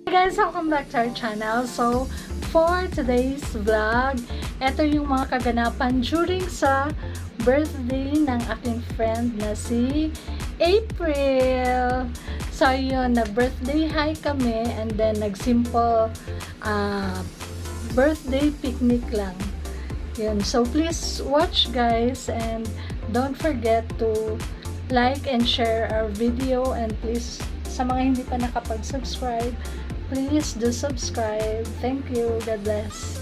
Hey guys, welcome back to our channel. So, for today's vlog, ito yung mga kaganapan during sa birthday ng aking friend na si April. So, yun, nag-birthday high kami and then nag-simple birthday picnic lang. Yun. So, please watch guys and don't forget to like and share our video, and please, sa mga hindi pa nakapag-subscribe, please do subscribe. Thank you. God bless.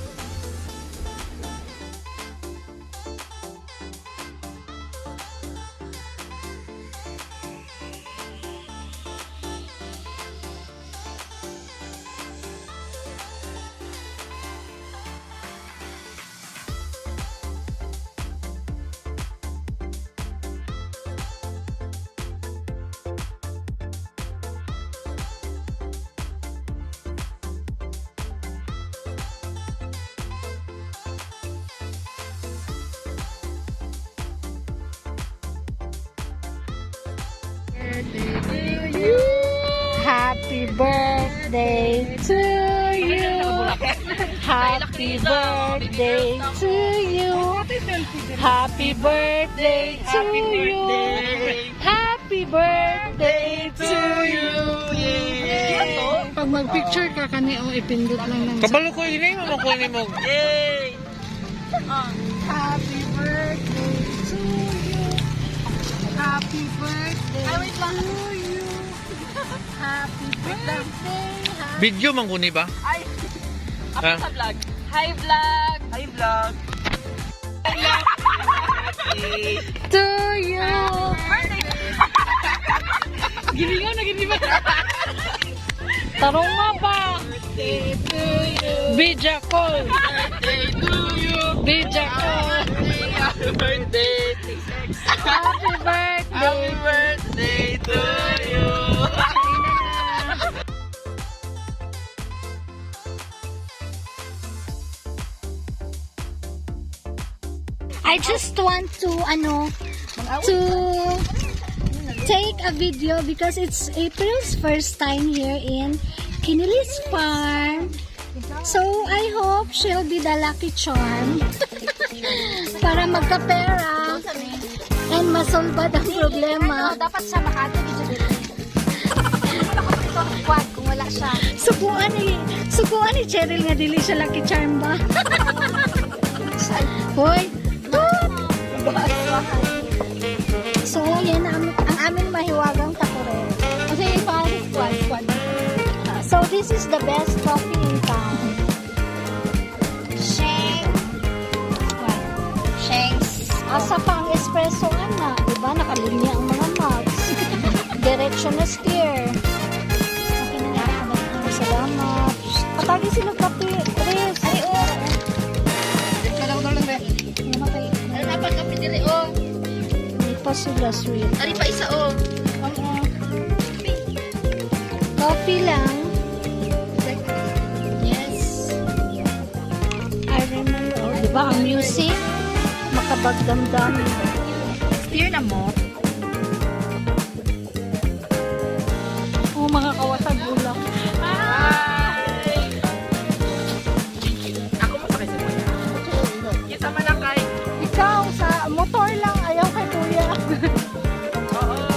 Happy birthday to you. Happy birthday to you. Happy birthday to you. Happy birthday to you. Pag mag-picture ka kani o ipindot lang ng kabalo ko ini mo ko ni mo. Yay! Happy birthday to you. Happy birthday to you. Happy birthday. Video man ko ni ba? Ay, ako sa vlog. Hi vlog! Hi vlog! To you. Gilingaw na gini ba? Tarong nga pa. Birthday to you! Bija call. Birthday to you! Bija call. Happy birthday! Happy birthday. Happy birthday to you! I just want to take a video because it's April's first time here in Kinilis Farm. So I hope she'll be the lucky charm para magkapera and masolba ang problema. Dapat sa Makati dito. Kung wala siya. Sukuan ni Cheryl nga dili siya lucky charm ba? Hoy. So yan ang aming mahiwagang takore. Kasi parang squad. So this is the best coffee in town. Shanks. Asa pa ang espresso na, diba? Nakalinya ang mga mugs. Diretso na steer. Okay na nga. Salamat. Patagi sila kape. Chris. Ay, oh. Ano na pag kape diri oh? Hindi pa sila sweet. Ari pa isa oh. Coffee lang. Yes. I remember. Oh, diba ang music? Makabagdamdam. Steer na mo. Oh, mga kawatag ulang. Ako mo sa kasi mo. Kita man lang kay. Ikaw sa motor lang, ayaw kay kuya. Oo.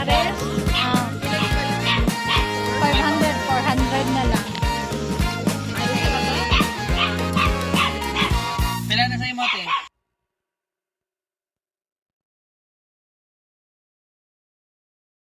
Pares